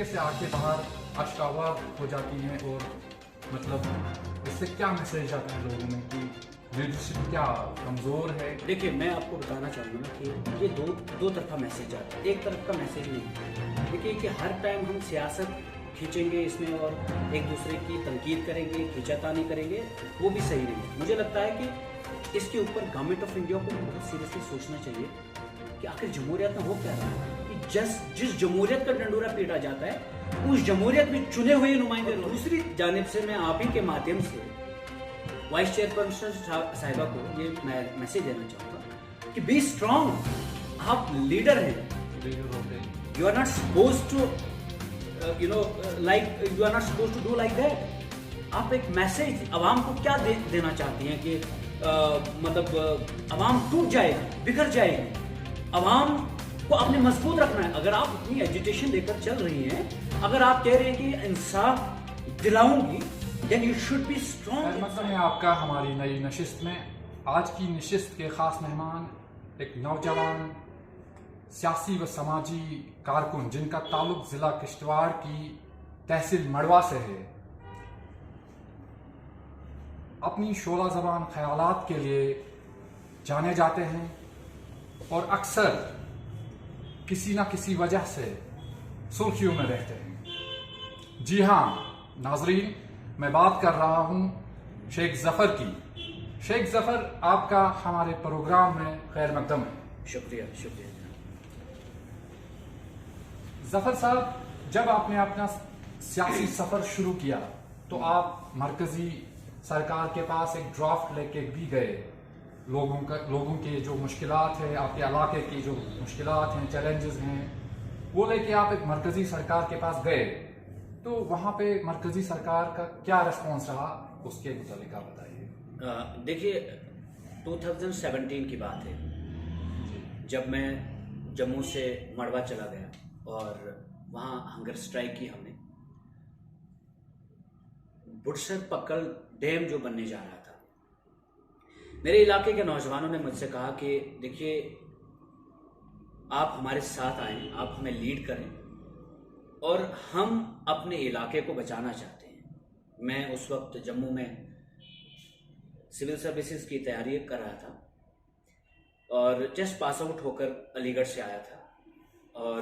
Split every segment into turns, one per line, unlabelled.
से आंखें बाहर अश्कावार हो जाती हैं और मतलब इससे क्या मैसेज आता है लोगों में कि लीडरशिप क्या कमज़ोर है?
देखिए, मैं आपको बताना चाहूँगा ना कि ये दो तरफा मैसेज आता है, एक तरफ का मैसेज नहीं। देखिए कि हर टाइम हम सियासत खींचेंगे इसमें और एक दूसरे की तनकीद करेंगे, खींचातानी करेंगे, वो भी सही नहीं है। मुझे लगता है कि इसके ऊपर गवर्नमेंट ऑफ इंडिया को बहुत सीरियसली सोचना चाहिए कि आखिर जमहूरियत में हो क्या रहा है कि जिस जमहूरियत का डंडोरा पीटा जाता है उस जमहूरियत में चुने हुए नुमाइंदे। दूसरी जानिब से मैं आप ही के माध्यम से वाइस चेयरपर्सन साहिबा को ये मैसेज देना चाहूँगा कि बी स्ट्रांग, आप लीडर हैं, you are not suppose to you are not suppose to do like that. आप एक मैसेज अवाम को क्या देना चाहती हैं कि मतलब अवाम टूट जाएगी, बिखर जाएगी, अवाम को आपने मजबूत रखना है। अगर आप इतनी एजुटेशन लेकर चल रही हैं, अगर आप कह रहे हैं कि इंसाफ दिलाऊंगी, then you should be strong।
मतलब है आपका हमारी नई नशिस्त में। आज की नशिस्त के खास मेहमान एक नौजवान सियासी व समाजी कारकुन जिनका ताल्लुक जिला किश्तवाड़ की तहसील मड़वा से है, अपनी शोला ज़बान ख्यालात के लिए जाने जाते हैं और अक्सर किसी न किसी वजह से सुर्खियों में रहते हैं। जी हाँ नाजरीन, मैं बात कर रहा हूं शेख जफर की। शेख जफर, आपका हमारे प्रोग्राम में खैर मकदम है।
शुक्रिया शुक्रिया।
जफर साहब, जब आपने अपना सियासी सफर शुरू किया तो आप मरकजी सरकार के पास एक ड्राफ्ट लेके भी गए, लोगों के जो मुश्किलात है, आपके इलाके की जो मुश्किलात हैं, चैलेंजेस हैं, वो लेके आप एक मरकजी सरकार के पास गए। तो वहाँ पे मरकजी सरकार का क्या रिस्पॉन्स रहा, उसके मुताबिक आप बताइए।
देखिए 2017 की बात है जब मैं जम्मू से मड़वा चला गया और वहाँ हंगर स्ट्राइक की हमने। बुड़सर पक्कल डैम जो बनने जा रहा था, मेरे इलाके के नौजवानों ने मुझसे कहा कि देखिए आप हमारे साथ आएं, आप हमें लीड करें और हम अपने इलाके को बचाना चाहते हैं। मैं उस वक्त जम्मू में सिविल सर्विसेज की तैयारी कर रहा था और जस्ट पास आउट होकर अलीगढ़ से आया था और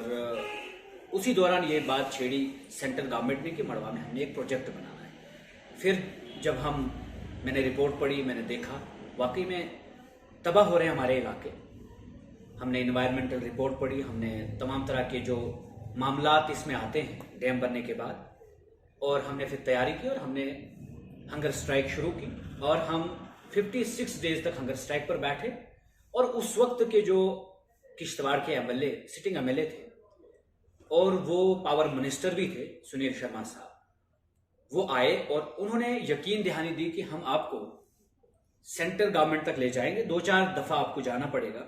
उसी दौरान ये बात छेड़ी सेंट्रल गवर्नमेंट ने कि मड़वा में हमने एक प्रोजेक्ट बनाना है। फिर जब मैंने रिपोर्ट पढ़ी, मैंने देखा वाकई में तबाह हो रहे हैं हमारे इलाके। हमने इन्वायरमेंटल रिपोर्ट पढ़ी, हमने तमाम तरह के जो मामलात इसमें आते हैं डैम बनने के बाद, और हमने फिर तैयारी की और हमने हंगर स्ट्राइक शुरू की और हम 56 डेज तक हंगर स्ट्राइक पर बैठे। और उस वक्त के जो किश्तवाड़ के एमएलए, सिटिंग एमएलए थे और वो पावर मिनिस्टर भी थे, सुनील शर्मा साहब, वो आए और उन्होंने यकीन दहानी दी कि हम आपको सेंट्रल गवर्नमेंट तक ले जाएंगे, 2-4 दफा आपको जाना पड़ेगा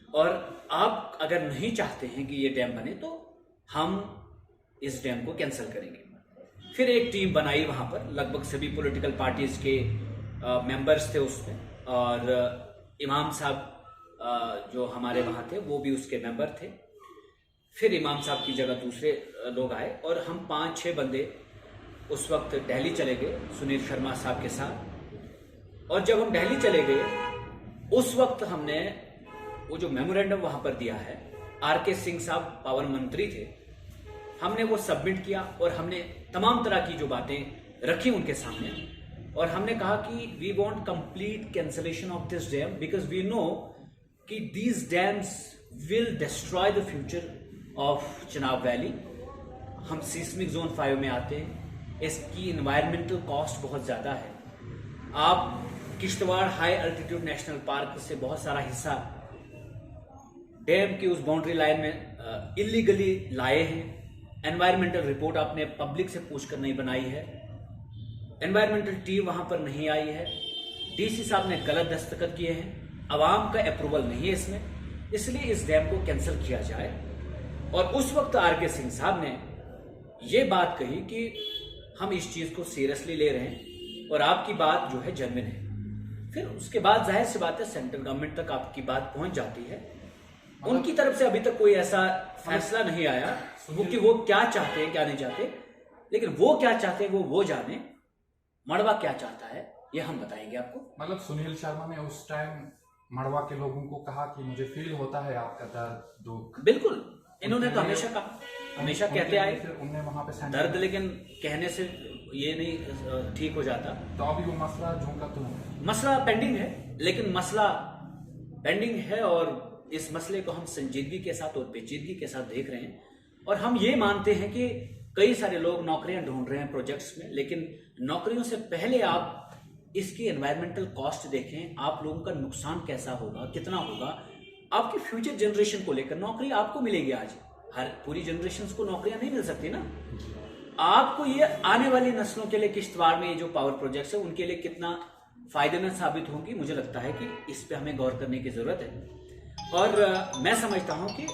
और आप अगर नहीं चाहते हैं कि ये डैम बने तो हम इस डैम को कैंसिल करेंगे। फिर एक टीम बनाई वहां पर, लगभग सभी पॉलिटिकल पार्टीज के मेंबर्स थे उसमें और इमाम साहब जो हमारे वहां थे वो भी उसके मेंबर थे। फिर इमाम साहब की जगह दूसरे लोग आए और हम 5-6 बंदे उस वक्त दिल्ली चले गए सुनील शर्मा साहब के साथ। और जब हम दिल्ली चले गए उस वक्त हमने वो जो मेमोरेंडम वहां पर दिया है, आरके सिंह साहब पावर मंत्री थे, हमने वो सबमिट किया और हमने तमाम तरह की जो बातें रखी उनके सामने और हमने कहा कि we want complete cancellation of this dam because we know कि these dams will destroy the future of Chenab valley. हम सीस्मिक जोन 5 में आते हैं, इसकी इन्वायरमेंटल कॉस्ट बहुत ज़्यादा है। आप Kishtwar high altitude national park से बहुत सारा हिस्सा डैम की उस बाउंड्री लाइन में इलीगली लाए हैं। एनवायरमेंटल रिपोर्ट आपने पब्लिक से पूछकर नहीं बनाई है, एनवायरमेंटल टीम वहां पर नहीं आई है, डीसी साहब ने गलत दस्तखत किए हैं, अवाम का अप्रूवल नहीं है इसमें, इसलिए इस डैम को कैंसिल किया जाए। और उस वक्त आरके सिंह साहब ने ये बात कही कि हम इस चीज को सीरियसली ले रहे हैं और आपकी बात जो है जेन्युइन है। फिर उसके बाद जाहिर सी बात है सेंट्रल गवर्नमेंट तक आपकी बात पहुंच जाती है उनकी तरफ से अभी तक कोई ऐसा फैसला नहीं आया कि वो क्या चाहते हैं क्या नहीं चाहते, लेकिन वो क्या चाहते हैं वो जाने, मड़वा क्या चाहता है ये हम बताएंगे आपको।
मतलब सुनील शर्मा ने उस टाइम मड़वा के लोगों को कहा कि मुझे फील होता है आपका दर्द दुख।
बिल्कुल, इन्होंने तो हमेशा कहा, हमेशा कहते आए
फिर उनने वहां पे
दर्द, लेकिन कहने से ये नहीं ठीक हो जाता।
तो अभी वो मसला जो का तो
मसला पेंडिंग है, लेकिन मसला पेंडिंग है और इस मसले को हम संजीदगी के साथ और पेचीदगी के साथ देख रहे हैं। और हम ये मानते हैं कि कई सारे लोग नौकरियां ढूंढ रहे हैं प्रोजेक्ट्स में, लेकिन नौकरियों से पहले आप इसकी एनवायरमेंटल कॉस्ट देखें, आप लोगों का नुकसान कैसा होगा, कितना होगा, आपकी फ्यूचर जनरेशन को लेकर। नौकरी आपको मिलेगी आज, हर पूरी जनरेशन को नौकरियां नहीं मिल सकती ना। आपको ये आने वाली नस्लों के लिए किश्तवाड़ में ये जो पावर प्रोजेक्ट्स है उनके लिए कितना फायदेमंद साबित होंगी, मुझे लगता है कि इस पे हमें गौर करने की जरूरत है। और मैं समझता हूं कि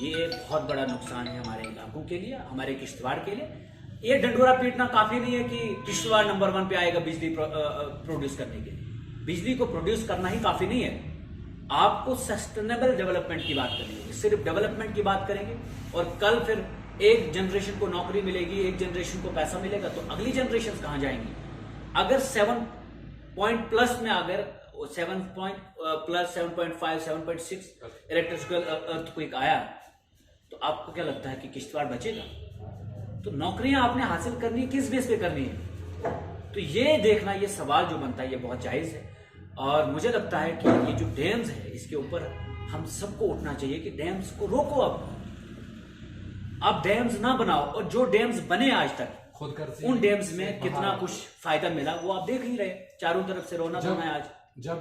ये बहुत बड़ा नुकसान है हमारे इलाकों के लिए, हमारे किश्तवाड़ के लिए। ये डंडोरा पीटना काफी नहीं है कि किश्तवाड़ नंबर 1 पे आएगा बिजली प्रोड्यूस करने के लिए। बिजली को प्रोड्यूस करना ही काफी नहीं है, आपको सस्टेनेबल डेवलपमेंट की बात करनी होगी। सिर्फ डेवलपमेंट की बात करेंगे और कल फिर एक जनरेशन को नौकरी मिलेगी, एक जनरेशन को पैसा मिलेगा, तो अगली जनरेशन कहां जाएंगी? अगर 7 पॉइंट प्लस में, अगर 7 पॉइंट प्लस 7.5 7.6 इलेक्ट्रिकल अर्थक्वेक आया, तो आपको क्या लगता है कि किश्तवाड़ बचेगा? तो नौकरियां आपने हासिल करनी किस बेस पे करनी है? तो ये देखना, ये सवाल जो बनता है ये बहुत जायज है। और मुझे लगता है कि ये जो डैम्स है इसके ऊपर हम सबको उठना चाहिए कि डैम्स को रोको। अब डैम्स ना बनाओ, और जो डैम्स बने आज तक
खुद कर
उन डैम्स में कितना कुछ फायदा मिला वो आप देख ही रहे, चारों तरफ से रोना धोना है आज।
जब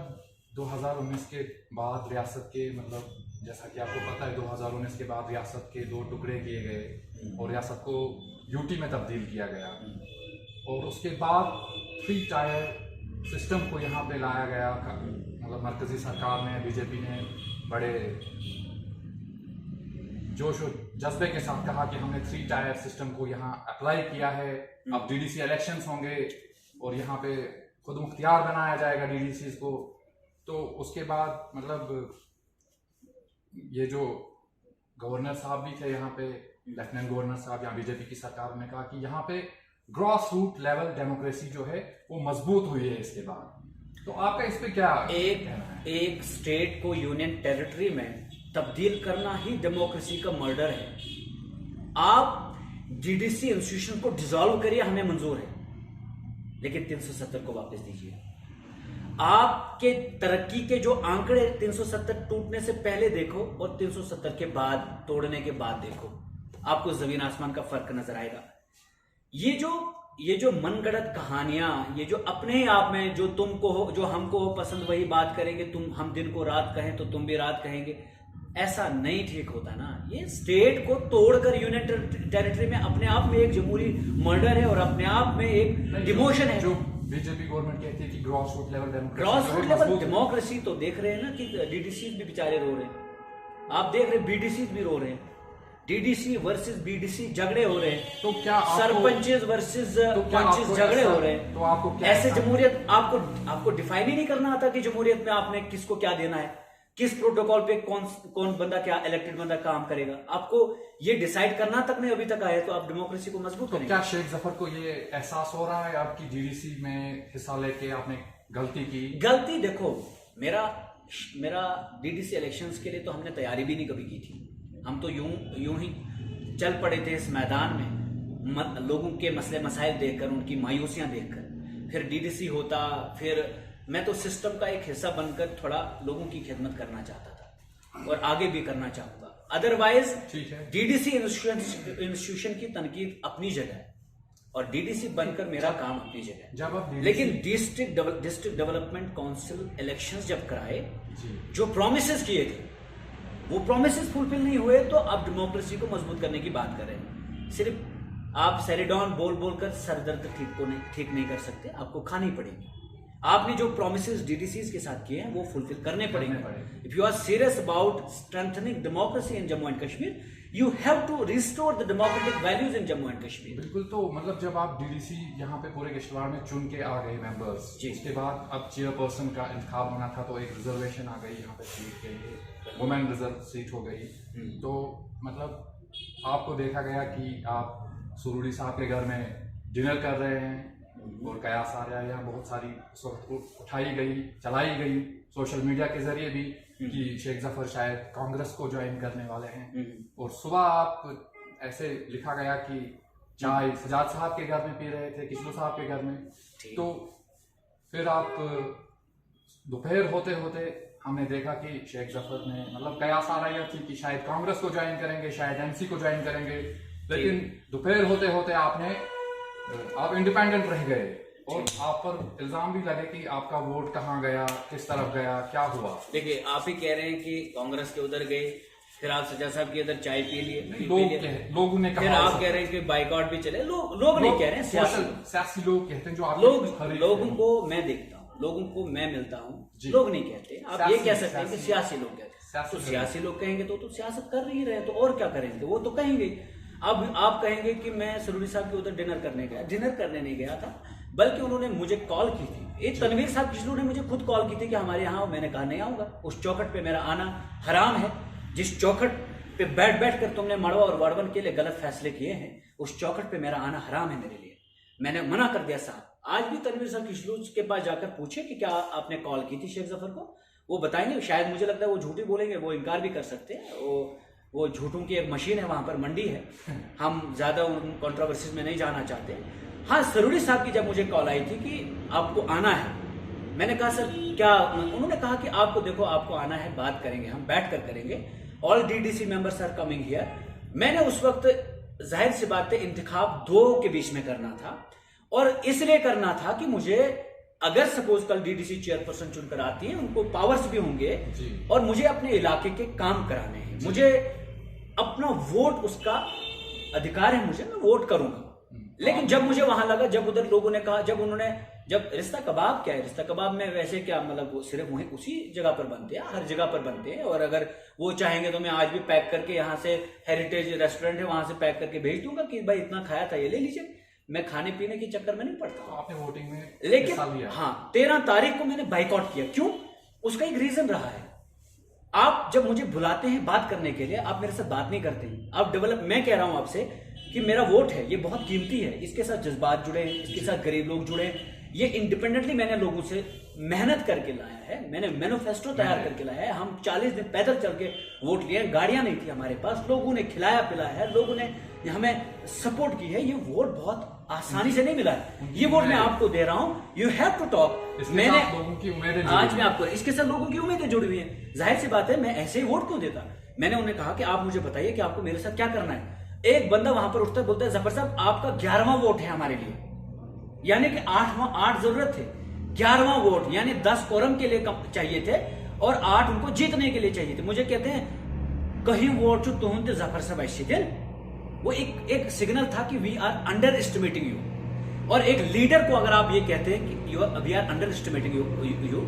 2019 के बाद रियासत के, मतलब जैसा कि आपको पता है 2019 के बाद रियासत के 2 टुकड़े किए गए और रियासत को यूटी में तब्दील किया गया, और उसके बाद 3 टायर सिस्टम को यहाँ पे लाया गया। मतलब मरकजी सरकार ने, बीजेपी ने बड़े जोश और जज्बे के साथ कहा कि हमने 3 टायर सिस्टम को यहाँ अप्लाई किया है। अब डीडीसी इलेक्शंस होंगे और यहाँ पे खुद मुख्तियार बनाया जाएगा डीडीसी को। तो उसके बाद मतलब ये जो गवर्नर साहब भी थे यहाँ पे, लेफ्टिनेंट गवर्नर साहब, यहाँ बीजेपी की सरकार ने कहा कि यहाँ पे ग्रॉस रूट लेवल डेमोक्रेसी जो है वो मजबूत हुई है इसके बाद। तो आपका इस पे क्या कहना है?
एक स्टेट को यूनियन टेरिटरी में तब्दील करना ही डेमोक्रेसी का मर्डर है। आप डीडीसी इंस्टीट्यूशन को डिसॉल्व करिए, हमें मंजूर है, लेकिन 370 को वापस दीजिए। आपके तरक्की के जो आंकड़े 370 टूटने से पहले देखो और 370 के बाद, तोड़ने के बाद देखो, आपको जमीन आसमान का फर्क नजर आएगा। ये जो मनगढ़ंत कहानियां, ये जो अपने ही आप में जो तुमको हो, जो हमको हो पसंद वही बात करेंगे, हम दिन को रात कहें तो तुम भी रात कहेंगे, ऐसा नहीं ठीक होता ना। ये स्टेट को तोड़कर यूनियन टेरिटरी में अपने आप में एक जमहूरी मर्डर है और अपने आप में एक डिमोशन है।
जो बीजेपी गवर्नमेंट कहती है कि gross root level democracy,
gross root level democracy तो देख रहे हैं ना कि डीडीसी भी बेचारे रो रहे हैं, आप देख रहे हैं बीडीसी भी रो रहे हैं, डीडीसी वर्सेस बीडीसी झगड़े हो रहे हैं।
तो क्या
सरपंचेस वर्सेस पंचेस झगड़े हो रहे हैं।
तो आपको क्या
ऐसे जमहूरियत आपको डिफाइन ही नहीं करना आता कि जमहूरियत में आपने किसको क्या देना है, किस प्रोटोकॉल पे कौन बंदा, क्या इलेक्टेड बंदा काम करेगा, आपको ये डिसाइड करना तक नहीं अभी तक आया, तो आप डेमोक्रेसी को मजबूत करेंगे।
क्या शेख जफर को ये एहसास हो रहा है आपकी डीडीसी में हिस्सा लेके आपने गलती की?
गलती देखो, मेरा डीडीसी इलेक्शंस के लिए तो हमने तैयारी भी नहीं कभी की थी। हम तो यूं ही चल पड़े थे इस मैदान में, लोगों के मसले मसाइल देखकर, उनकी मायूसियां देखकर। फिर डीडीसी होता, फिर मैं तो सिस्टम का एक हिस्सा बनकर थोड़ा लोगों की खिदमत करना चाहता था और आगे भी करना चाहूंगा। अदरवाइज डीडीसी इंस्टीट्यूशन की तनकीद अपनी जगह है और डीडीसी बनकर मेरा काम अपनी जगह है। लेकिन डिस्ट्रिक्ट डेवलपमेंट काउंसिल इलेक्शंस जब कराए, जो प्रोमिसेस किए थे वो प्रोमिसेस फुलफिल नहीं हुए, तो अब डेमोक्रेसी को मजबूत करने की बात कर रहे हैं। सिर्फ आप सेरिडॉन बोल कर सरदर्द ठीक नहीं कर सकते, आपको खानी पड़ेगी। आपने जो प्रोमिसेस डीडीसीज के साथ किए हैं वो फुलफिल करने पड़ेंगे। If you are serious about strengthening democracy in Jammu and Kashmir, you have to restore the democratic values in Jammu and Kashmir.
बिल्कुल। तो मतलब जब आप डीडीसी यहाँ पे पूरे किश्तवाड़ में चुन के आ गए मेंबर्स, उसके बाद अब चेयरपर्सन का इंतखाब होना था, तो एक रिजर्वेशन आ गई यहाँ पे सीट के लिए, वुमेन रिजर्व सीट हो गई। तो मतलब आपको देखा गया कि आप सुरूरी साहब के घर में डिनर कर रहे हैं और कयास आ रहा है, यहाँ बहुत सारी उस वक्त उठाई गई, चलाई गई सोशल मीडिया के जरिए भी कि शेख जफर शायद कांग्रेस को ज्वाइन करने वाले हैं। और सुबह आप ऐसे लिखा गया कि चाय सजाद साहब के घर में पी रहे थे, किशलो साहब के घर में। तो फिर आप दोपहर होते होते हमने देखा कि शेख जफर ने मतलब कयास आ रही थी कि शायद कांग्रेस को ज्वाइन करेंगे, शायद एनसी को ज्वाइन करेंगे, लेकिन दोपहर होते होते आप इंडिपेंडेंट रह गए और आप पर इल्जाम भी लगे कि आपका वोट कहाँ गया, किस तरफ गया, क्या हुआ।
देखिए, आप ही कह रहे हैं कि कांग्रेस के उधर गए, फिर आप सजा साहब के इधर चाय पी लिए,
लोगों ने कहा,
फिर आप कह रहे हैं कि बाइकआउट भी चले। लोग नहीं कह रहे हैं,
सियासी लोग कहते हैं, जो आप
लोगों को मैं देखता हूँ, लोगों को मैं मिलता हूँ, लोग नहीं कहते। आप ये कह सकते हैं कि सियासी लोग कहते हैं, तो सियासी लोग कहेंगे तो सियासत कर ही रहे हैं, तो और क्या करेंगे, वो तो कहेंगे। अब आप कहेंगे कि मैं सरूरी साहब के उधर डिनर करने नहीं गया था, बल्कि उन्होंने मुझे कॉल की थी। एक तनवीर साहब किशलो ने मुझे खुद कॉल की थी कि हमारे यहाँ, मैंने कहा नहीं आऊंगा, उस चौखट पे मेरा आना हराम है। जिस चौखट पे बैठ कर तुमने मड़वा और वाड़वन के लिए गलत फैसले किए हैं, उस चौखट पे मेरा आना हराम है मेरे लिए। मैंने मना कर दिया साहब। आज भी तनवीर साहब किशलो के पास जाकर पूछे कि क्या आपने कॉल की थी शेख जफर को, वो बताएंगे। शायद मुझे लगता है वो झूठी बोलेंगे, वो इनकार भी कर सकते हैं। वो झूठों की एक मशीन है, वहां पर मंडी है। हम ज्यादा उन कॉन्ट्रोवर्सीज में नहीं जाना चाहते। हाँ, सरूरी साहब की जब मुझे कॉल आई थी कि आपको आना है, मैंने कहा सर क्या, उन्होंने कहा कि आपको देखो आपको आना है, बात करेंगे, हम बैठ कर करेंगे, all DDC members are coming here. मैंने उस वक्त जाहिर सी बात है इंतखाब दो के बीच में करना था, और इसलिए करना था कि मुझे अगर सपोज कल डीडीसी चेयरपर्सन चुनकर आती है, उनको पावर्स भी होंगे और मुझे अपने इलाके के काम कराने हैं, मुझे अपना वोट, उसका अधिकार है मुझे, मैं वोट करूंगा। लेकिन जब मुझे वहां लगा, जब उधर लोगों ने कहा, जब रिश्ता कबाब क्या है, रिश्ता कबाब में वैसे क्या मतलब, वो सिर्फ वहीं उसी जगह पर बनते हैं, हर जगह पर बनते हैं। और अगर वो चाहेंगे तो मैं आज भी पैक करके, यहाँ से हेरिटेज रेस्टोरेंट है वहां से पैक करके भेज दूंगा कि भाई इतना खाया था, ये ले लीजिए। मैं खाने पीने के चक्कर में नहीं पड़ता।
तो आपने वोटिंग में
लेकिन हाँ, 13 तारीख को मैंने बाइकआउट किया। क्यों? उसका एक रीजन रहा है। आप जब मुझे बुलाते हैं बात करने के लिए, आप मेरे साथ बात नहीं करते हैं, आप डेवलप। मैं कह रहा हूं आपसे कि मेरा वोट है, ये बहुत कीमती है, इसके साथ जज्बात जुड़े हैं, इसके साथ गरीब लोग जुड़े हैं। ये इंडिपेंडेंटली मैंने लोगों से मेहनत करके लाया है, मैंने मैनिफेस्टो तैयार करके लाया है। हम 40 दिन पैदल चल के वोट लिए, गाड़ियां नहीं थी हमारे पास, लोगों ने खिलाया पिलाया है, लोगों ने हमें सपोर्ट की है। ये वोट बहुत आसानी से नहीं मिला है, ये वोट मैं आपको दे रहा हूं। You have to talk. मैंने
लोगों की उम्मीदें,
आज मैं आपको, इसके साथ लोगों की उम्मीदें जुड़ी हुई हैं। जाहिर सी बात है, मैं ऐसे ही वोट क्यों देता। मैंने उन्हें कहा कि आप मुझे बताइए कि आपको मेरे साथ क्या करना है। एक बंदा वहां पर उठता है, बोलता है जफर साहब आपका 11वां वोट है हमारे लिए, यानी कि 8 जरूरत थे, 11वां वोट यानी 10 कोरम के लिए चाहिए थे और 8 उनको जीतने के लिए चाहिए थे। मुझे कहते हैं कहीं वोट जो तुम थे जफर साहब ऐसे दिन, वो एक सिग्नल था कि we are underestimating you. और एक लीडर को अगर आप ये कहते हैं कि we are underestimating you,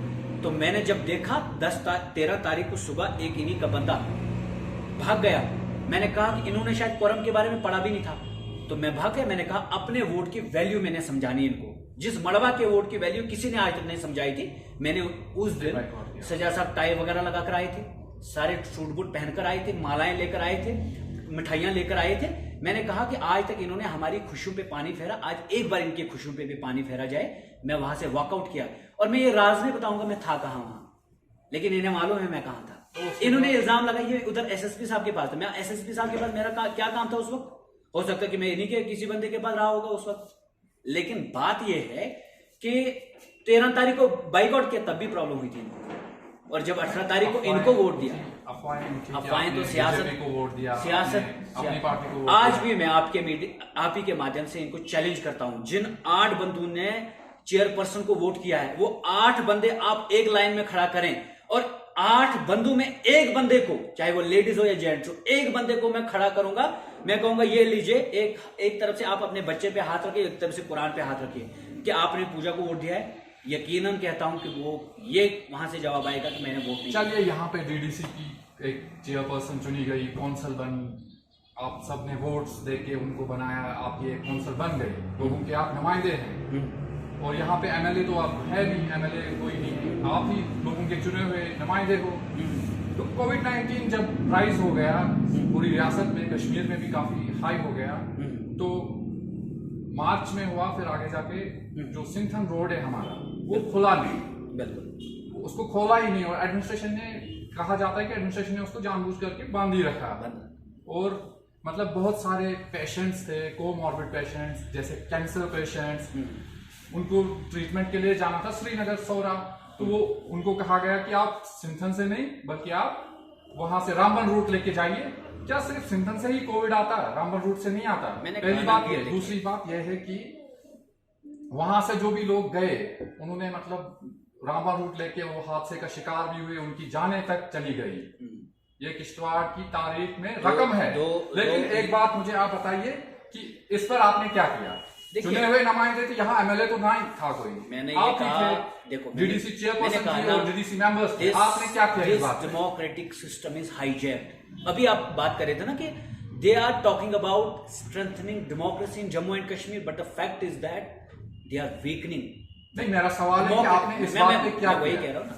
तो मैंने जब देखा 13 तारीख को सुबह एक इन्हीं का बंदा भाग गया। मैंने कहा कि इन्होंने शायद कोरम के बारे में पढ़ा भी नहीं था, तो मैं भाग गया। मैंने कहा अपने वोट की वैल्यू मैंने समझानी इनको, जिस मड़वा के वोट की वैल्यू किसी ने आज तक नहीं समझाई थी। मैंने उस दिन सजा साहब टाई वगैरह लगा कर आए थे, सारे सूट बूट पहनकर आए थे, मालाएं लेकर आए थे, मिठाइयां लेकर आए थे। मैंने कहा कि आज तक इन्होंने हमारी खुशियों पे पानी फेरा, आज एक बार इनकी खुशियों पे भी पानी फेरा जाए। मैं वहां से वॉकआउट किया और मैं ये राज नहीं बताऊंगा मैं था कहां वहां, लेकिन इन्हें मालूम है मैं कहां था। इन्होंने इल्जाम लगाया उधर एसएसपी साहब के पास था। मैं एसएसपी साहब के पास मेरा क्या काम था उस वक्त? हो सकता है कि मैं इन्हीं के किसी बंदे के पास रहा होगा उस वक्त। लेकिन बात यह है कि 13 तारीख को बाइकआउट किया, तब भी प्रॉब्लम हुई थी, और जब 18 तारीख को इनको वोट दिया, अफवाहें तो सियासत को वोट दिया, अपनी पार्टी को। आज भी मैं आप ही के माध्यम से इनको चैलेंज करता हूं, जिन 8 बंधुओं ने चेयरपर्सन को वोट किया है, वो 8 बंदे आप एक लाइन में खड़ा करें और 8 बंदों में एक बंदे को, चाहे वो लेडीज हो या जेंट्स हो, एक बंदे को मैं खड़ा करूंगा। मैं कहूंगा ये लीजिए, एक तरफ से आप अपने बच्चे पे हाथ रखिए, एक तरफ से कुरान पे हाथ रखिए कि आपने पूजा को वोट दिया है। यकीनन कहता हूं कि वो ये वहां से जवाब आएगा कि मैंने वोट नहीं।
चलिए, यहाँ पे डीडीसी की एक चेयरपर्सन चुनी गई, कौंसल बनी, आप सब ने वोट्स देके उनको बनाया, आप ये काउंसिल बन गए, लोगों के आप नुमाइंदे हैं, और यहाँ पे एमएलए तो अब है नहीं, एमएलए कोई नहीं, आप ही लोगों के चुने हुए नुमाइंदे हो। तो कोविड-19 जब राइज हो गया पूरी रियासत में, कश्मीर में भी काफी हाई हो गया, तो मार्च में हुआ, फिर आगे जाके जो सिंथन रोड है हमारा वो खुला नहीं,
बिल्कुल
उसको खोला ही नहीं, और एडमिनिस्ट्रेशन ने, कहा जाता है कि एडमिनिस्ट्रेशन ने उसको जानबूझ करके बांध ही रखा। और मतलब बहुत सारे पेशेंट्स थे, कोमॉर्बिड पेशेंट्स, जैसे कैंसर पेशेंट्स, उनको ट्रीटमेंट के लिए जाना था श्रीनगर सौरा, तो वो उनको कहा गया कि आप सिंथन से नहीं बल्कि आप वहां से रामबन रूट लेके जाइए। क्या सिर्फ सिंथन से ही कोविड आता है, रामबन रूट से नहीं आता? पहली बात ये। दूसरी बात यह है कि वहां से जो भी लोग गए उन्होंने मतलब रामबन रूट लेके वो हादसे का शिकार भी हुए, उनकी जानें तक चली गई। ये किश्तवाड़ की तारीख में रकम है। लेकिन एक बात मुझे आप बताइए कि इस पर आपने क्या किया? चुने हुए नुमाइंदे थे, यहाँ एमएलए तो नहीं था कोई,
मैंने
आप
ये कहा, देखो
डीडीसी चेयरपर्सन थे और डीडीसी मेंबर्स थे, आपने क्या किया इस बात पे?
Democratic system is hijacked. अभी आप बात कर रहे थे ना कि they are talking about strengthening democracy in Jammu and Kashmir, but the fact is that they are weakening.
नहीं, मेरा सवाल है कि आपने इस बात पे क्या किया?
वही कह रहा हूँ ना,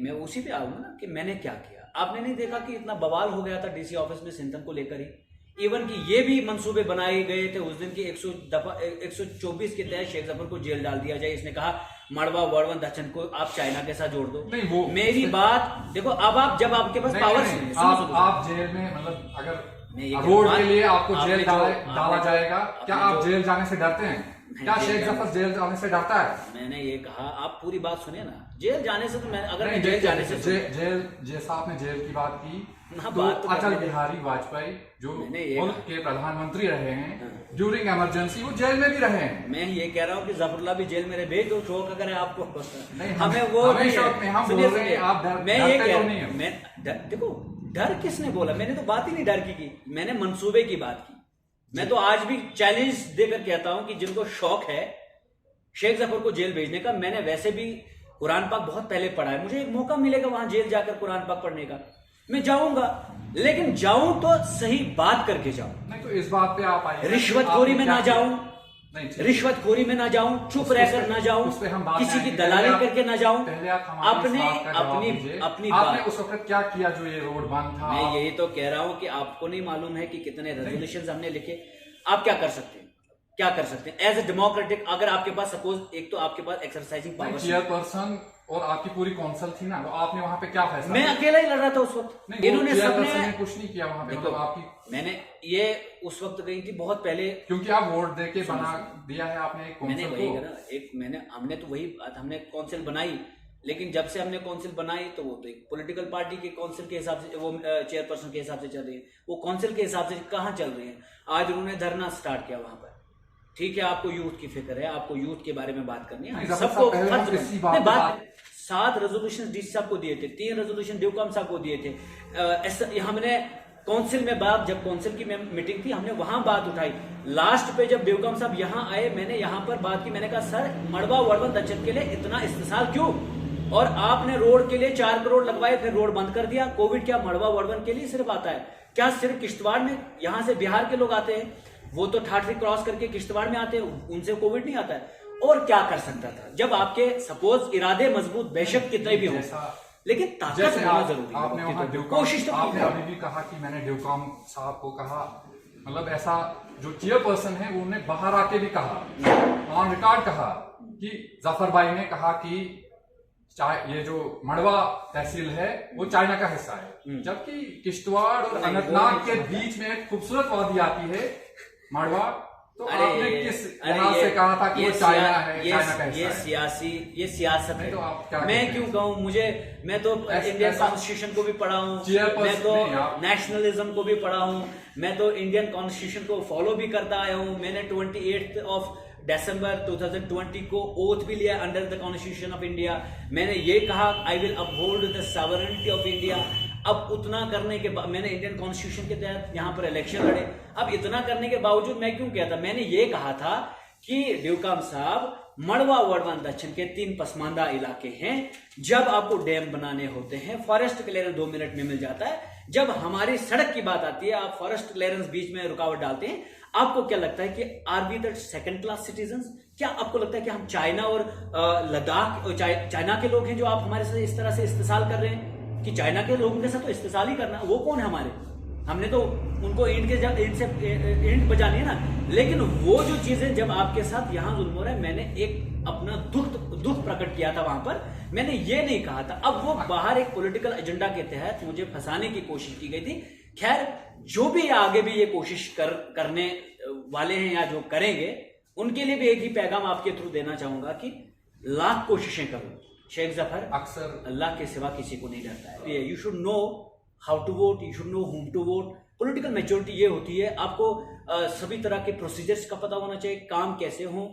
मैं उसी पे आऊंगा ना कि मैंने क्या किया। आपने नहीं देखा कि इतना बवाल हो गया था डीसी ऑफिस में सिंथन को लेकर ही, इवन कि ये भी मंसूबे बनाए गए थे उस दिन की 124 के तहत शेख जफर को जेल डाल दिया जाए। इसने कहा मड़वा वर्वन दक्षिण को आप चाइना के साथ जोड़ दो।
नहीं, वो
मेरी बात देखो, अब आप जब आपके पास पावर,
आप जेल में, मतलब अगर रोड के लिए आपको जेल डाला जाएगा, क्या आप जेल जाने से डरते हैं? क्या शेख जफर जेल जाने से डरता है?
मैंने ये कहा, आप पूरी बात सुनिए ना। जेल जाने से तो मैं, अगर मैं जेल जाने से
जेल, जैसा आपने जेल की बात की, तो अटल बिहारी वाजपेयी जो मुल्क के प्रधानमंत्री रहे हैं, ड्यूरिंग इमरजेंसी वो जेल में भी रहे हैं।
मैं ये कह रहा हूँ कि जफरुल्लाह भी जेल में भेज दो, शौक अगर है आपको।
नहीं, हमें वो नहीं है। हम बोल रहे हैं, आप
मैं ये कह रहा हूँ, मैं देखो, डर किसने बोला? मैंने तो बात ही नहीं डर की, मैंने मंसूबे की बात की। मैं तो आज भी चैलेंज देकर कहता हूं कि जिनको शौक है शेख जफर को जेल भेजने का, मैंने वैसे भी कुरान पाक बहुत पहले पढ़ा है, मुझे एक मौका मिलेगा वहां जेल जाकर कुरान पाक पढ़ने का, मैं जाऊंगा, लेकिन जाऊं तो सही बात करके जाऊं।
नहीं, तो इस बात पे आप आइए,
रिश्वतखोरी में ना जाऊं, रिश्वतखोरी में ना जाऊं, चुप रहकर ना जाऊं, किसी की दलाली करके ना जाऊं।
पहले आप
अपनी
आपने उस वक्त क्या किया जो ये रोड बंद था?
मैं यही तो कह रहा हूं कि आपको नहीं मालूम है कि कितने रेजोल्यूशंस हमने लिखे। आप क्या कर सकते हैं, क्या कर सकते हैं एज ए डेमोक्रेटिक? अगर आपके पास सपोज, एक तो आपके पास एक्सरसाइजिंग पावर,
चेयरपर्सन और आपकी पूरी काउंसिल थी ना, तो आपने वहां पे क्या फैसला?
मैं अकेला ही लड़ रहा था उस वक्त, इन्होंने सबने
कुछ नहीं किया वहां पे। मतलब आपकी,
मैंने ये उस वक्त गई थी बहुत पहले,
क्योंकि आप वोट दे के बना दिया है आपने एक
मैंने वही करा, हमने तो वही बात, हमने काउंसिल बनाई, लेकिन जब से हमने काउंसिल बनाई तो वो तो एक पॉलिटिकल पार्टी के काउंसिल के हिसाब से, वो चेयरपर्सन के हिसाब से चल रही है, वो काउंसिल के हिसाब से कहाँ चल रही है। आज उन्होंने धरना स्टार्ट किया वहां पर, ठीक है, आपको यूथ की फिक्र है, आपको यूथ के बारे में बात करनी है, सबको 7 रेजोल्यूशन डीसी साहब को दिए थे, 3 रेजोल्यूशन ड्यूकॉम साहब को दिए थे। हमने काउंसिल में बात, जब काउंसिल की मीटिंग थी, हमने वहां बात उठाई। लास्ट पे जब ड्यूकॉम साहब यहां आए, मैंने यहां पर बात की, मैंने कहा सर मड़वा वर्वन दक्षिण के लिए इतना इस्तेसाल क्यों? और आपने रोड के लिए 4 करोड़ लगवाए, फिर रोड बंद कर दिया। कोविड क्या मड़वा वर्वन के लिए सिर्फ आता है क्या? सिर्फ किश्तवाड़ में, यहां से बिहार के लोग आते हैं, वो तो ठाठरी क्रॉस करके किश्तवाड़ में आते हैं, उनसे कोविड नहीं आता है। और क्या कर सकता था जब आपके सपोज इरादे मजबूत बेशक कितने भी हो, लेकिन ताकत होना जरूरी है।
आपने वहां कोशिश तो आपने अभी भी कहा कि मैंने ड्यूकॉम साहब को कहा, मतलब ऐसा जो चेयरपर्सन है वो उन्हें बाहर आके भी कहा, ऑन रिकॉर्ड कहा कि जफर भाई ने कहा कि ये जो मड़वा तहसील है वो चाइना का हिस्सा है, जबकि किश्तवाड़ और अनंतनाग के बीच में एक खूबसूरत वादी आती है मड़वा। तो आपने किस लिहाज से कहा था कि वो चाइना है, चाइना का हिस्सा है?
ये सियासत है।
तो आप क्या
मैं क्यों कहूँ? मैं तो इंडियन कॉन्स्टिट्यूशन को भी पढ़ा हूँ, मैं तो नेशनलिज्म को भी पढ़ा हूँ, मैं तो इंडियन कॉन्स्टिट्यूशन को फॉलो भी करता आया हूँ। मैंने 28 दिसंबर 2020 को ओथ भी लिया under the constitution of India. मैंने ये कहा I will uphold the sovereignty of India. अब उतना करने के बाद मैंने इंडियन कॉन्स्टिट्यूशन के तहत यहाँ पर इलेक्शन लड़े। अब इतना करने के बावजूद मैं क्यों कहता, मैंने ये कहा था कि ड्यूकॉम साहब मड़वा वर्वन दक्षिण के 3 पसमानदा इलाके हैं, जब आपको डैम बनाने होते हैं फॉरेस्ट क्लियरेंस 2 मिनट में मिल जाता है, जब हमारी सड़क की बात आती है, आप फॉरेस्ट क्लियरेंस बीच में रुकावट डालते हैं। आपको क्या लगता है कि are we the second class citizens? क्या आपको लगता है कि हम चाइना और लद्दाख और चाइना के लोग हैं जो आप हमारे साथ इस तरह से इस्तेसाल कर रहे हैं कि चाइना के लोगों के साथ तो इस्तेसाल ही करना? वो कौन है हमारे? हमने तो उनको ईंट से ईंट बजानी है ना। लेकिन वो जो चीजें जब आपके साथ यहां जुल्म हो रहा है, मैंने एक अपना दुख प्रकट किया था वहां पर। मैंने ये नहीं कहा था। अब वो बाहर एक पॉलिटिकल एजेंडा के तहत मुझे फंसाने की कोशिश की गई थी। खैर, जो भी आगे भी ये कोशिश करने वाले हैं या जो करेंगे, उनके लिए भी एक ही पैगाम आपके थ्रू देना चाहूंगा कि लाख कोशिशें करो। शेख जफर
अक्सर
अल्लाह के सिवा किसी को नहीं डरता है। You should know how to vote, you should know whom to vote. Political maturity ये होती है, आपको सभी तरह के प्रोसीजर्स का पता होना चाहिए, काम कैसे हो,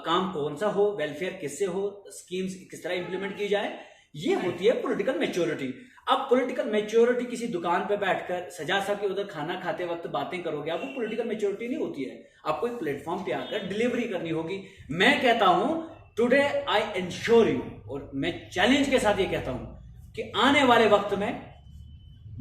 काम कौन सा हो, वेलफेयर किससे हो, स्कीम्स किस तरह इंप्लीमेंट की जाए, ये होती है पॉलिटिकल मैच्योरिटी। अब पॉलिटिकल मैच्योरिटी किसी दुकान पे बैठकर सजा साहब के उधर खाना खाते वक्त बातें करोगे, आपको पॉलिटिकल मैच्योरिटी नहीं होती है। आपको एक प्लेटफॉर्म पे आकर डिलीवरी करनी होगी। मैं कहता हूं टुडे आई एंश्योर यू, और मैं चैलेंज के साथ ये कहता हूं कि आने वाले वक्त में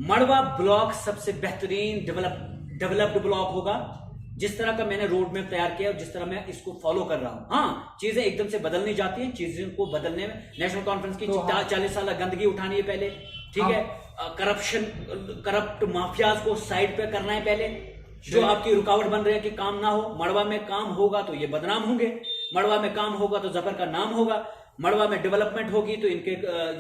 मड़वा ब्लॉक सबसे बेहतरीन डेवलप्ड ब्लॉक होगा। जिस तरह का मैंने रोड मैप तैयार किया और जिस तरह मैं इसको फॉलो कर रहा हूं। हाँ, चीजें एकदम से बदलनी जाती हैं। चीजें को बदलने में नेशनल कॉन्फ्रेंस की 40 साल गंदगी उठानी है पहले, ठीक है। करप्ट माफियाज को साइड पे करना है पहले, जो आपकी रुकावट बन रही है कि काम ना हो। मड़वा में काम होगा तो ये बदनाम होंगे, मड़वा में काम होगा तो जफर का नाम होगा, मड़वा में डेवलपमेंट होगी तो इनके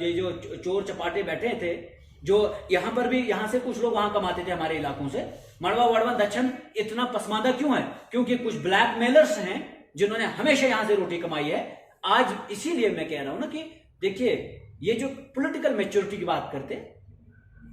ये जो चोर चपाटे बैठे थे, जो यहां पर भी, यहां से कुछ लोग वहां कमाते थे हमारे इलाकों से। मड़वा वड़वा दक्षिण इतना पसमानदा क्यों है? क्योंकि कुछ ब्लैक मेलर्स हैं जिन्होंने हमेशा यहां से रोटी कमाई है। आज इसीलिए मैं कह रहा हूं ना कि देखिए, ये जो पॉलिटिकल मैच्योरिटी की बात करते हैं,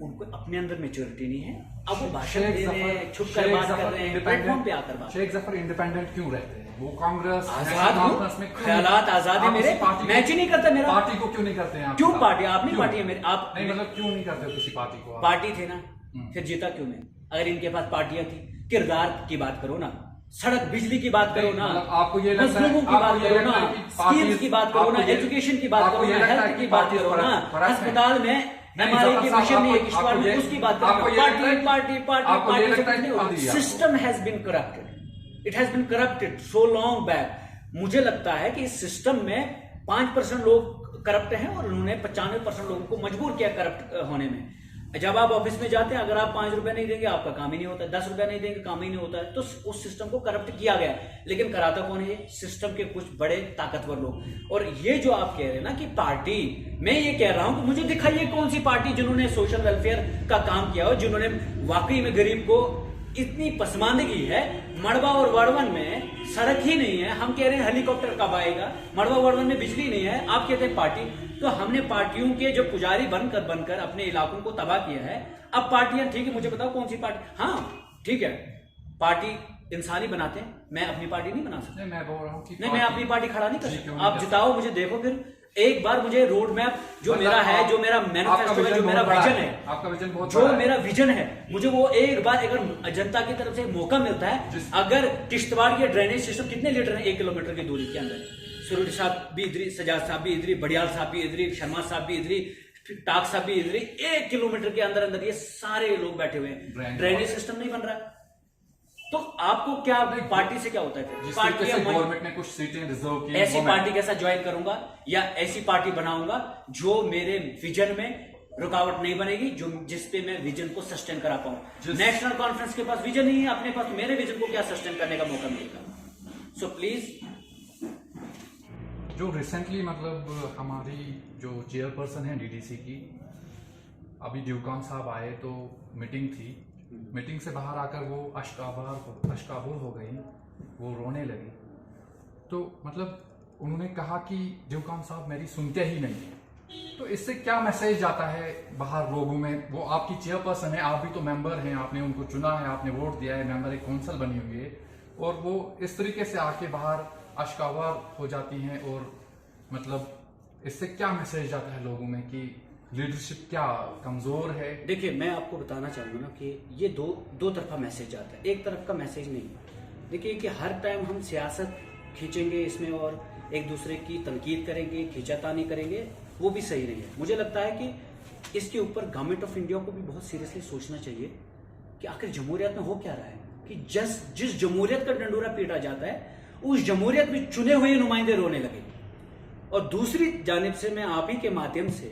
उनको अपने अंदर मैच्योरिटी नहीं है। अब वो भाषण दे रहे हैं, छुप कर बात कर रहे हैं, प्लेटफॉर्म पे आकर बात।
शेख जफर इंडिपेंडेंट क्यों रहते हैं? वो कांग्रेस
आजाद में ख्यालात आजाद है मेरे, मैच ही नहीं करता मेरा।
पार्टी को क्यों नहीं करते हैं?
क्यों पार्टी? अपनी पार्टी है मेरी। आप
नहीं, मतलब क्यों नहीं करते किसी पार्टी को?
पार्टी थे ना, फिर जीता क्यों नहीं? अगर इनके पास पार्टियां थी। किरदार की बात करो ना, सड़क बिजली की बात करो ना,
आपको ये लगता है,
की बात करो ना, स्कीम्स की बात करो ना, एजुकेशन की बात करो ना, हेल्थ की बात करो ना, अस्पताल में एमआरआई की मशीन नहीं है किश्तवाड़ में, उसकी बात करो। Party system has been corrupted, it has been corrupted so long back. मुझे लगता है कि इस सिस्टम में 5% लोग करप्ट हैं और उन्होंने 95% लोगों को मजबूर किया करप्ट होने में। जब आप ऑफिस में जाते हैं, अगर आप 5 रुपए नहीं देंगे आपका काम ही नहीं होता है, 10 रुपए नहीं देंगे काम ही नहीं होता है। तो उस सिस्टम को करप्ट किया गया, लेकिन कराता कौन है? सिस्टम के कुछ बड़े ताकतवर लोग। और ये जो आप कह रहे हैं ना कि पार्टी, मैं ये कह रहा हूं कि मुझे दिखाइए कौन सी पार्टी जिन्होंने सोशल वेलफेयर का काम किया हो, जिन्होंने वाकई में गरीब को इतनी पसमानदगी है। मड़वा और वड़वन में सड़क ही नहीं है, हम कह रहे हैं हेलीकॉप्टर कब आएगा। मड़वा वड़वन में बिजली नहीं है, आप कहते हैं पार्टी। तो हमने पार्टियों के जो पुजारी बनकर अपने इलाकों को तबाह किया है। अब पार्टियां, ठीक है, मुझे बताओ कौन सी पार्टी? हाँ ठीक है, पार्टी इंसान ही बनाते हैं, मैं अपनी पार्टी नहीं बना सकता।
मैं बोल रहा हूँ कि
नहीं, मैं अपनी पार्टी खड़ा नहीं कर सकता। आप जिताओ, मुझे देखो, फिर एक बार मुझे रोड मैप जो मेरा है, जो मेरा मैनिफेस्टो है, जो मेरा विजन है,
आपका विजन बहुत
जो मेरा विजन है, मुझे वो एक बार अगर जनता की तरफ से मौका मिलता है। अगर किश्तवाड़ के ड्रेनेज सिस्टम कितने लीटर है 1 किलोमीटर की दूरी के अंदर? सुरुज साहब भी इधरी, सजाद साहब भी इधरी, बड़ियाल साहब भी इधरी, शर्मा साहब भी इधरी, टाक साहब भी इधरी। 1 किलोमीटर के अंदर अंदर ये सारे लोग बैठे हुए हैं, ड्रेनेज सिस्टम नहीं बन रहा। तो आपको क्या, पार्टी से क्या होता है? पार्टी
गवर्नमेंट ने कुछ सीटें रिजर्व की,
ऐसी पार्टी के साथ ज्वाइन करूंगा या ऐसी पार्टी बनाऊंगा जो मेरे विजन में रुकावट नहीं बनेगी, जो जिसपे मैं विजन को सस्टेन करा पाऊं। नेशनल कॉन्फ्रेंस के पास विजन नहीं है, अपने पास मेरे विजन को क्या सस्टेन करने का मौका मिलेगा? सो प्लीज,
जो रिसेंटली मतलब हमारी जो चेयरपर्सन है डीडीसी की, अभी ड्यूकाम साहब आए तो मीटिंग थी, मीटिंग से बाहर आकर वो अश्काबुल हो गई, वो रोने लगी। तो मतलब उन्होंने कहा कि ड्यूकाम साहब मेरी सुनते ही नहीं। तो इससे क्या मैसेज जाता है बाहर लोगों में? वो आपकी चेयरपर्सन है, आप भी तो मेंबर हैं, आपने उनको चुना है, आपने वोट दिया है, मेंबर एक काउंसिल बनी हुई है, और वो इस तरीके से आके बाहर अश्कावार हो जाती हैं। और मतलब इससे क्या मैसेज जाता है लोगों में कि लीडरशिप क्या कमजोर है?
देखिए, मैं आपको बताना चाहूंगा ना कि ये दो तरफा मैसेज आता है, एक तरफ का मैसेज नहीं। देखिए कि हर टाइम हम सियासत खींचेंगे इसमें और एक दूसरे की तनकीद करेंगे, खींचातानी करेंगे, वो भी सही नहीं है। मुझे लगता है कि इसके ऊपर गवर्नमेंट ऑफ इंडिया को भी बहुत सीरियसली सोचना चाहिए कि आखिर जमहूरियत में हो क्या रहा है, कि जिस जमहूरियत का डंडोरा पीटा जाता है उस जमहूरियत में चुने हुए नुमाइंदे रोने लगे। और दूसरी जानिब से मैं आप ही के माध्यम से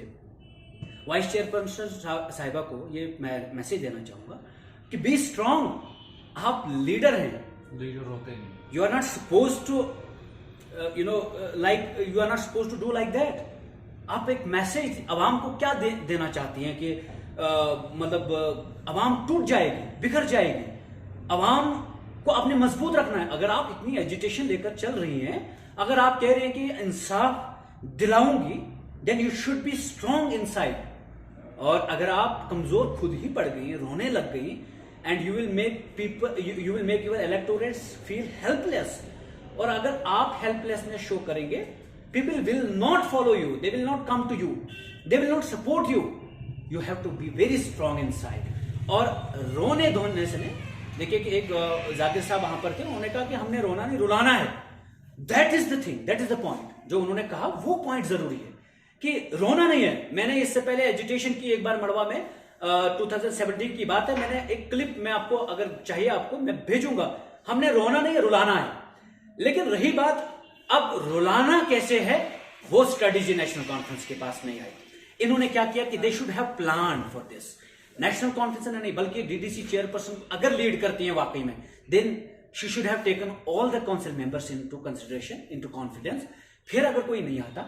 वाइस चेयरपर्सन साहिबा को ये मैसेज देना चाहूंगा कि बी स्ट्रांग, आप लीडर हैं,
लीडर होते नहीं,
you are not suppose to you are not suppose to do like that. आप एक मैसेज अवाम को क्या देना चाहती हैं कि मतलब अवाम टूट जाएगी, बिखर जाएगी, अवाम को आपने मजबूत रखना है। अगर आप इतनी एजिटेशन लेकर चल रही हैं, अगर आप कह रहे हैं कि इंसाफ दिलाऊंगी, then you should be strong inside. और अगर आप कमजोर खुद ही पड़ गई, रोने लग गई, and you will make your electorates feel helpless. और अगर आप हेल्पलेसनेस शो करेंगे, people will not follow you, they will not come to you, they will not support you. You have to be very strong inside. और रोने धोने से नहीं, देखिए कि एक जाकिर साहब वहां पर थे, उन्होंने कहा कि हमने रोना नहीं रुलाना है। That is the thing, that is the point. जो उन्होंने कहा वो पॉइंट जरूरी है कि रोना नहीं है। मैंने इससे पहले एजुटेशन की एक बार मड़वा में 2017 की बात है, मैंने एक क्लिप में आपको अगर चाहिए आपको मैं भेजूंगा। हमने रोना नहीं रुलाना है। लेकिन रही बात अब रुलाना कैसे है, वो स्ट्रेटेजी नेशनल कॉन्फ्रेंस के पास नहीं आई। इन्होंने क्या किया कि they should have plan for this. National conference ने नहीं बल्कि डीडीसी चेयरपर्सन अगर लीड करती है वाकई में, then she should have taken all the council members into consideration, into confidence. फिर अगर कोई नहीं आता,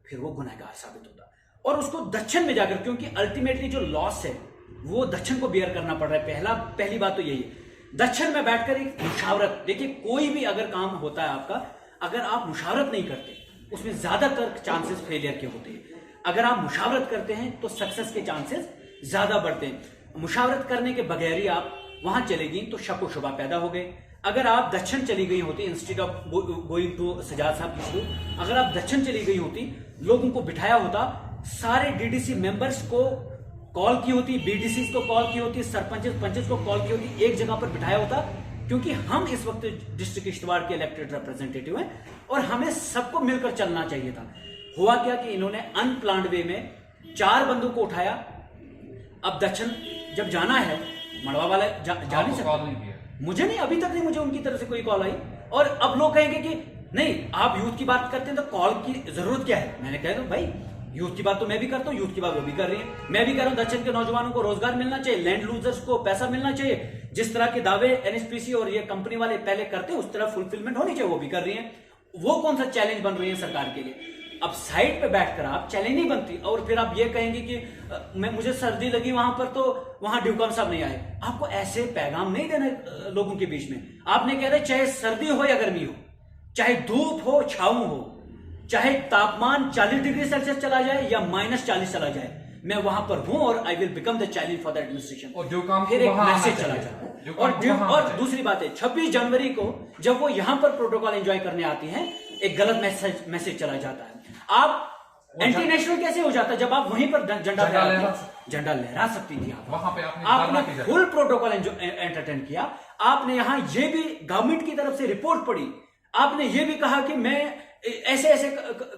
फिर वो गुनहगार साबित होता। और उसको दक्षिण में जाकर, क्योंकि अल्टीमेटली जो लॉस है वो दक्षिण को बियर करना पड़ रहा है। पहली बात तो यही है, दक्षिण में बैठकर एक मुशावरत, देखिए कोई भी अगर काम होता है आपका, अगर आप मुशावरत नहीं करते उसमें ज्यादातर चांसेस फेलियर के होते हैं। अगर आप मुशावरत करते हैं तो सक्सेस के चांसेस ज्यादा बढ़ते हैं। मुशावरत करने के बगैर ही आप वहां चले गई तो शक व शुबा पैदा हो गए। अगर आप दक्षिण चली गई होती, instead of going to Sajad साहब की, अगर आप दक्षिण चली गई होती, लोगों को बिठाया होता, सारे डीडीसी मेंबर्स को कॉल की होती, बीडीसी को कॉल की होती, सरपंच पंचेस को कॉल की होती, एक जगह पर बिठाया होता। क्योंकि हम इस वक्त डिस्ट्रिक्ट किश्तवाड़ के इलेक्टेड रिप्रेजेंटेटिव हैं और हमें सबको मिलकर चलना चाहिए था। हुआ क्या कि इन्होंने अनप्लान्ड वे में 4 बंदों को उठाया। अब दक्षिण जब जाना है, मड़वा वाला जा नहीं सकता, मुझे नहीं, अभी तक नहीं मुझे उनकी तरफ से कोई कॉल आई। और अब लोग कहेंगे कि नहीं, आप यूथ की बात करते हैं तो कॉल की जरूरत क्या है। मैंने कहा भाई यूथ की बात तो मैं भी करता हूं, यूथ की बात वो भी कर रही है। मैं भी कह रहा हूं दक्षिण के नौजवानों को रोजगार मिलना चाहिए, लैंड लूजर्स को पैसा मिलना चाहिए, जिस तरह के दावे एनएचपीसी और ये कंपनी वाले पहले करते हैं उस तरह फुलफिलमेंट होनी चाहिए, वो भी कर रही है। वो कौन सा चैलेंज बन रही है सरकार के लिए। अब साइड पे बैठकर आप चैलेंज नहीं बनती और फिर आप ये कहेंगे कि मुझे सर्दी लगी वहां पर तो वहां ड्यूकम साहब नहीं आए। आपको ऐसे पैगाम नहीं देना लोगों के बीच में। आपने कह रहे चाहे सर्दी हो या गर्मी हो, चाहे धूप हो छाऊ हो, चाहे तापमान 40 डिग्री सेल्सियस चला जाए या -40 चला जाए, मैं वहां पर हूं और I will become the challenge for the administration.
और
फिर एक मैसेज चला जाए। और दूसरी बात है, 26 जनवरी को जब वो यहां पर प्रोटोकॉल एंजॉय करने आती हैं, एक गलत मैसेज चला जाता है। आप एंटी नेशनल कैसे हो जाता है जब आप वहीं पर झंडा लहरा सकती थी।
वहां पे
आपने फुल प्रोटोकॉल एंटरटेन किया। आपने यहां ये भी गवर्नमेंट की तरफ से रिपोर्ट पड़ी, आपने ये भी कहा कि मैं ऐसे ऐसे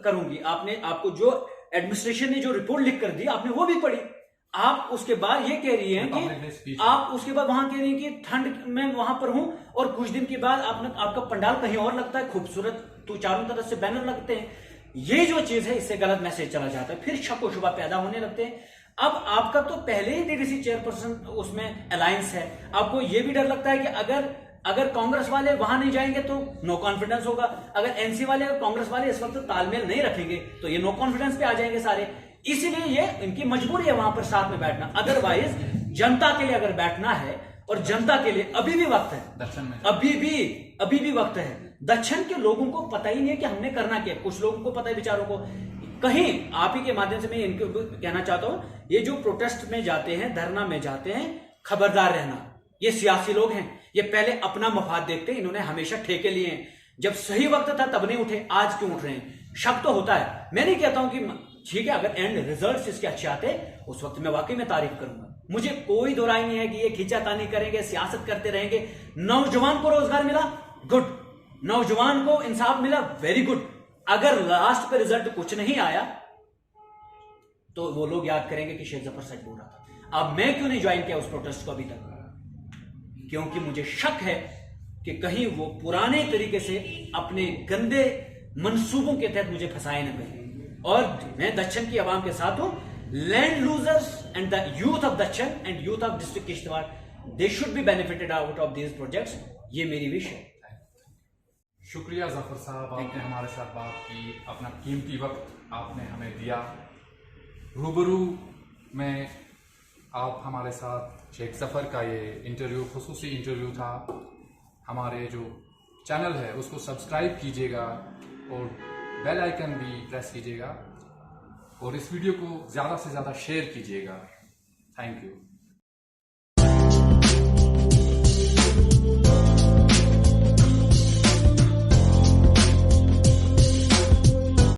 करूंगी। आपको जो एडमिनिस्ट्रेशन ने जो रिपोर्ट लिख कर दी आपने वो भी पढ़ी। आप उसके बाद ये कह रही हैं कि आप उसके बाद वहां कह रही हैं कि ठंड में वहां पर हूं और कुछ दिन के बाद आपका पंडाल कहीं और लगता है, खूबसूरत तो चारों तरफ से बैनर लगते हैं। ये जो चीज है इससे गलत मैसेज चला जाता है, फिर शक व शुबा पैदा होने लगते हैं। अब आपका तो पहले ही डीडीसी चेयरपर्सन उसमें अलायंस है, आपको ये भी डर लगता है कि अगर कांग्रेस वाले वहां नहीं जाएंगे तो नो कॉन्फिडेंस होगा, अगर एनसी वाले और कांग्रेस वाले इस वक्त तालमेल नहीं रखेंगे तो ये नो कॉन्फिडेंस पे आ जाएंगे सारे। इसीलिए ये इनकी मजबूरी है वहां पर साथ में बैठना। अदरवाइज जनता के लिए अगर बैठना है, और जनता के लिए अभी भी वक्त है, अभी भी वक्त है। दक्षिण के लोगों को पता ही नहीं है कि हमने करना क्या। कुछ लोगों को पता है बेचारों को। कहीं आप ही के माध्यम से मैं इनको कहना चाहता हूं, ये जो प्रोटेस्ट में जाते हैं, धरना में जाते हैं, खबरदार रहना। ये सियासी लोग हैं, ये पहले अपना मफाद देखते हैं, इन्होंने हमेशा ठेके लिए हैं। जब सही वक्त था तब नहीं उठे, आज क्यों उठ रहे हैं। शक तो होता है। मैं नहीं कहता हूं कि ठीक है, अगर एंड रिजल्ट्स इसके अच्छे आते उस वक्त मैं वाकई में तारीफ करूंगा। मुझे कोई दो राय नहीं है कि ये खींचातानी करेंगे, सियासत करते रहेंगे। नौजवान को रोजगार मिला, गुड। नौजवान को इंसाफ मिला, वेरी गुड। अगर लास्ट पे रिजल्ट कुछ नहीं आया तो वो लोग याद करेंगे कि शेख जफर सच बोल रहा था। अब मैं क्यों नहीं ज्वाइन किया उस प्रोटेस्ट को अभी तक? क्योंकि मुझे शक है कि कहीं वो पुराने तरीके से अपने गंदे मंसूबों के तहत मुझे फंसाए न करें। और मैं दक्षिण की आवाम के साथ हूं। Land losers and the youth of Dakshin and youth of district Kishtwar, they should be benefited out of these projects. ये मेरी विश है।
शुक्रिया जफर साहब, आपने हमारे साथ बात की, अपना कीमती वक्त आपने हमें दिया। रूबरू में आप हमारे साथ शेख जफर का ये इंटरव्यू खुसूसी इंटरव्यू था। हमारे जो चैनल है उसको सब्सक्राइब कीजिएगा और बेल आइकन भी प्रेस कीजिएगा और इस वीडियो को ज़्यादा से ज़्यादा शेयर कीजिएगा। Thank you.